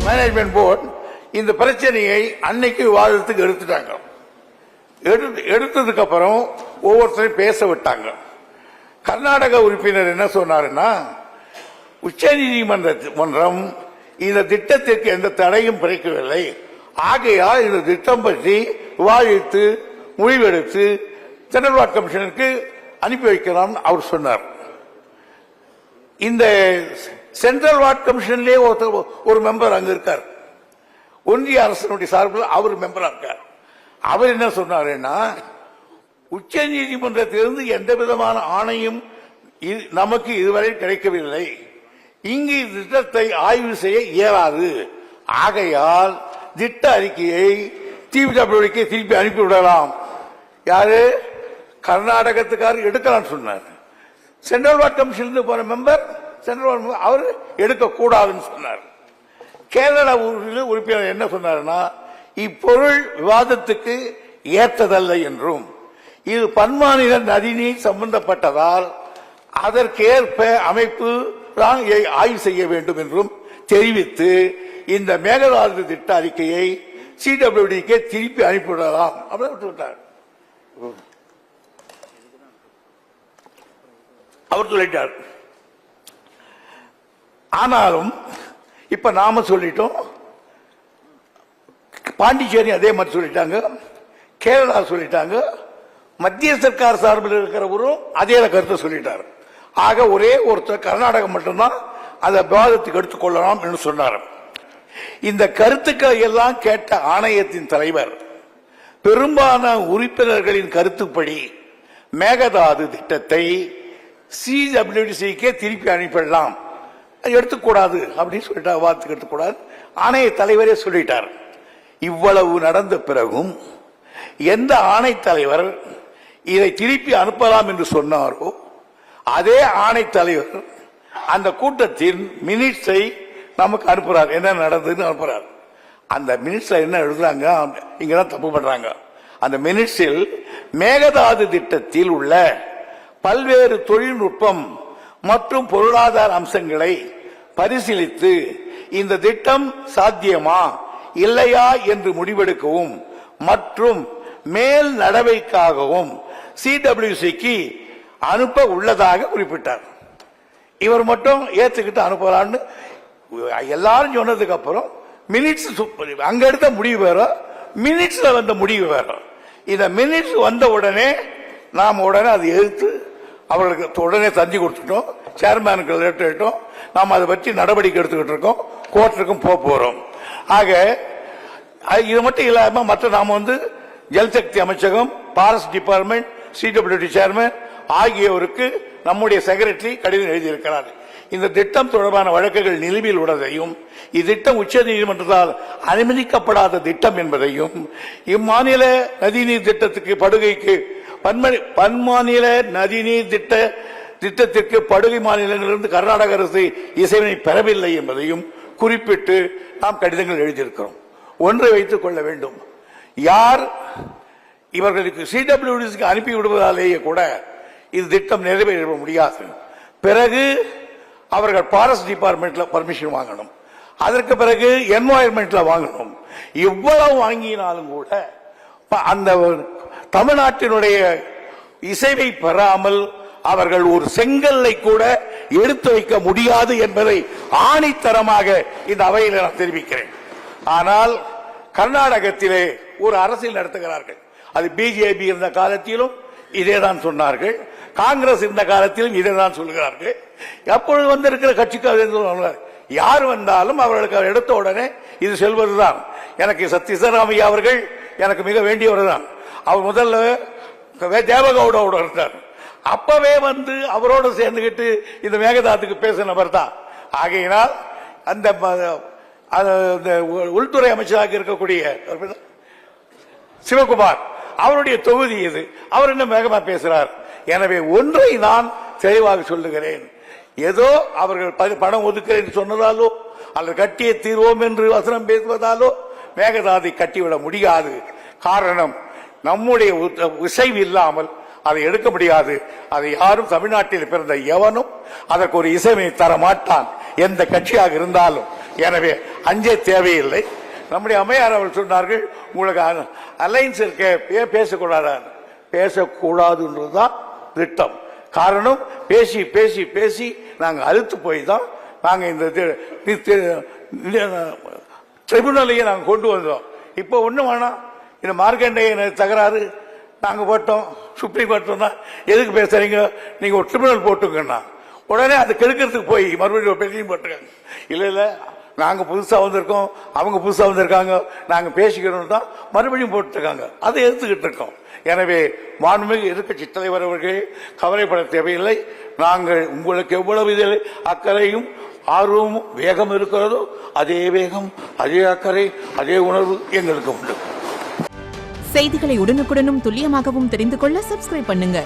Management board இந்த பிரச்சனையை அன்னைக்கு விவாதத்துக்கு எடுத்துட்டாங்க. எடுத்ததுக்கு அப்புறம் ஒவ்வொருத்தரையும் பேச விட்டாங்க. கர்நாடக உறுப்பினர் என்ன சொன்னாருன்னா, உச்ச நீதிமன்றம் இந்த திட்டத்திற்கு எந்த தடையும் பிறக்கவில்லை, ஆகையால் இந்த திட்டம் பற்றி விவாதித்து முடிவெடுத்து சென்ட்ரல் வார்டு கமிஷனுக்கு அனுப்பி வைக்கலாம் அவர் சொன்னார். இந்த சென்ட்ரல் வார்டு கமிஷன்லேயே ஒரு மெம்பர் அங்க இருக்கார், ஒன்றிய அரசினுடைய சார்பில் அவர் மெம்பரா இருக்கார். அவர் என்ன சொன்னாருன்னா, உச்ச நீதிமன்றத்திலிருந்து எந்த விதமான ஆணையும் நமக்கு இதுவரை கிடைக்கவில்லை, இங்கு திட்டத்தை ஆய்வு செய்ய இயலாது, ஆகையால் திட்ட அறிக்கையை டிபிடபிள்யூடிக்கு திருப்பி அனுப்பிவிடலாம். யாரு? கர்நாடகத்துக்காரர் எடுக்கலாம் சொன்னார். சென்ட்ரல் வார்டு கமிஷன் போன மெம்பர் சென்ட்ரல் வார்டு அவர் எடுக்கக்கூடாதுன்னு சொன்னார். கேரள உறுப்பினர் என்ன சொன்னார்னா, இப்பொருள் விவாதத்துக்கு ஏற்றதல்ல என்றும் இது பன்மாநில நதிநீர் சம்பந்தப்பட்டதால் அதற்கேற்ப அமைப்பு தான் ஆய்வு செய்ய வேண்டும் என்றும் தெரிவித்து இந்த மேகதாது திட்ட அறிக்கையை சிடபிள்யூடிக்கு திருப்பி அனுப்பிவிடலாம் அப்படின்னு விட்டார். அவர் சொல்லிட்டார். ஆனாலும் இப்ப நாம சொல்லிட்டோம், பாண்டிச்சேரி அதே மாதிரி சொல்லிட்டாங்க, கேரளா சொல்லிட்டாங்க, மத்திய சர்க்கார் சார்பில் இருக்கிறவரும் அதே கருத்தை சொல்லிட்டார். ஆக ஒரே ஒருத்தர் கர்நாடகம் மட்டும்தான் அதை விவாதத்துக்கு எடுத்துக்கொள்ளலாம் என்று சொன்னார். இந்த கருத்துக்களை எல்லாம் கேட்ட ஆணையத்தின் தலைவர் பெரும்பாலான உறுப்பினர்களின் கருத்துப்படி மேகதாது திட்டத்தை சிடபிள்யூடிசிக்கே திருப்பி அனுப்பிடலாம், எடுத்துக்கூடாது அப்படின்னு சொல்லிட்டார். விவாதத்துக்கு எடுத்துக்கூடாது ஆணைய தலைவரே சொல்லிட்டார். இவ்வளவு நடந்த பிறகும் எந்த ஆணைத்தலைவர் இதை திருப்பி அனுப்பலாம் என்று சொன்னாரோ அதே ஆணைத்தலைவர் அந்த கூட்டத்தின் மினிட்ஸை நமக்கு அனுப்புறார். என்ன நடந்ததுன்னு அனுப்புறார். அந்த மினிட்ஸ்ல என்ன எழுதுறாங்க, இங்கதான் தப்பு பண்றாங்க. அந்த மினிட்ஸில் மேகதாது திட்டத்தில் உள்ள பல்வேறு தொழில்நுட்பம் மற்றும் பொருளாதார அம்சங்களை பரிசீலித்து இந்த திட்டம் சாத்தியமா இல்லையா என்று முடிவெடுக்கவும் மற்றும் மேல் நடவடிக்கைக்காகவும் சிடபிள்யூசிக்கு அனுப்ப உள்ளதாக குறிப்பிட்டார். இவர் மட்டும் ஏத்துக்கிட்டு அனுப்பலான்னு எல்லாரும் சொன்னதுக்கு அப்புறம் மினிட்ஸ் அங்க எடுத்த முடிவு வேற, மினிட்ஸ்ல வந்த முடிவு வேற. இந்த மினிட்ஸ் வந்த உடனே நாம் உடனே அதை எதிர்த்து அவர்களுக்கு உடனே தந்தி கொடுத்துட்டோம், சேர்மேனுக்கு லெட்டர் இட்டோம், நாம் அதை பற்றி நடவடிக்கை எடுத்துக்கிட்டு இருக்கோம், கோர்ட்டுக்கும் போறோம். ஆக இது மட்டும் இல்லாம மற்ற நாம ஜல்சக்தி அமைச்சகம், பாரஸ்ட் டிபார்ட்மெண்ட், சிடபிள்யூடி சேர்மன் ஆகியோருக்கு நம்முடைய செக்ரட்டரி கடிதம் எழுதியிருக்கிறார். இந்த திட்டம் தொடர்பான வழக்குகள் நிலுவையில் உள்ளதையும், இத்திட்டம் உச்ச நீதிமன்றத்தால் அனுமதிக்கப்படாத திட்டம் என்பதையும், இம்மாநில நதிநீர் திட்டத்துக்கு படுகைக்கு பன்மாநில நதிநீர் திட்டத்திற்கு படுகை மாநிலங்களிலிருந்து கர்நாடக அரசு இசைவினை பெறவில்லை என்பதையும் குறிப்பிட்டு நாம் கடிதங்கள் எழுதியிருக்கிறோம். ஒன்றை வைத்துக் கொள்ள வேண்டும், யார் இவர்களுக்கு சிடபிள்யூடிக்கு அனுப்பி விடுவதாலேயே கூட இது திட்டம் நிறைவேற முடியாது. பிறகு அவர்கள் பாரஸ்ட் டிபார்ட்மெண்ட்ல பர்மிஷன் வாங்கணும், அதற்கு பிறகு என்வாயர்மெண்ட்ல வாங்கணும். இவ்வளவு வாங்கினாலும் கூட அந்த தமிழ்நாட்டினுடைய இசைவை பெறாமல் அவர்கள் ஒரு செங்கல்லை கூட எடுத்து வைக்க முடியாது என்பதை ஆணித்தரமாக இந்த அவையில் நான் தெரிவிக்கிறேன். ஆனால் கர்நாடகத்திலே ஒரு அரசியல் நடத்துகிறார்கள். அது பிஜேபி இருந்த காலத்திலும் இதேதான் சொன்னார்கள், காங்கிரஸ் இருந்த காலத்திலும் இதேதான் சொல்கிறார்கள். எப்பொழுது வந்திருக்கிற கட்சிக்கு யார் வந்தாலும் அவர்களுக்கு எடுத்த உடனே இது செல்வதுதான். எனக்கு சத்யசிவராமையா அவர்கள் எனக்கு மிக வேண்டியவர் தான். அவர் முதல்ல தேவகவுடோடு இருந்தார், அப்பவே அவரோடு சேர்ந்துகிட்டு இந்த மேகதாதுக்கு பேசினவர் தான். ஆகையினால் அந்த உள்துறை அமைச்சராக இருக்கக்கூடிய சிவகுமார் அவருடைய தொகுதி இது, அவர் என்ன வேகமா பேசுறார். எனவே ஒன்றை நான் தெளிவாக சொல்லுகிறேன், ஏதோ அவர்கள் பணம் ஒதுக்கிறேன் சொன்னதாலோ அல்லது கட்டிய தீர்வோம் என்று வசனம் பேசுவதாலோ மேகதாதை கட்டிவிட முடியாது. காரணம், நம்முடைய இசைவு இல்லாமல் அதை எடுக்க முடியாது. அதை யாரும் தமிழ்நாட்டில் பிறந்த எவனும் அதற்கு ஒரு இசைவை தர மாட்டான், எந்த கட்சியாக இருந்தாலும். எனவே அஞ்சே தேவையில்லை. நம்முடைய அம்மையார் அவர்கள் சொன்னார்கள், உங்களுக்கு அலைன்ஸ் இருக்க பேசக்கூடாது. பேசக்கூடாதுன்றதுதான் திட்டம். காரணம், பேசி பேசி பேசி நாங்க அழுத்து போய் தான் நாங்க இந்த ட்ரிபுனலையே நாங்க கொண்டு வந்தோம். இப்போ ஒண்ணும் வேணாம், இந்த மார்க்கண்டேய தகராறு நாங்க போட்டோம், சுப்ரீம் கோர்ட் சொன்னா எதுக்கு பேசுறீங்க, நீங்க ஒரு ட்ரிபுனல் போட்டுங்கன்னா உடனே அது கெடுக்கிறதுக்கு போய் மறுபடியும் ஒரு பெட்டிஷன் போட்டுருக்காங்க. இல்ல நாங்க புதுசா வந்திருக்கோம், அவங்க புதுசா வந்திருக்காங்க, நாங்க பேசிக்கணும் தான் மறுபடியும் போட்டுருக்காங்க. அதை எடுத்துக்கிட்டு இருக்கோம். எனவே மாண்புமிகு எதிர்க்கட்சி தலைவர் அவர்கள் கவலைப்பட தேவையில்லை. நாங்கள் உங்களுக்கு எவ்வளவு இதில் அக்கறையும் ஆர்வமும் வேகம் இருக்கிறதோ அதே வேகம், அதே அக்கறை, அதே உணர்வு எங்களுக்கு உண்டு. செய்திகளை உடனுக்குடனும் துல்லியமாகவும் தெரிந்து கொள்ள சப்ஸ்கிரைப் பண்ணுங்க.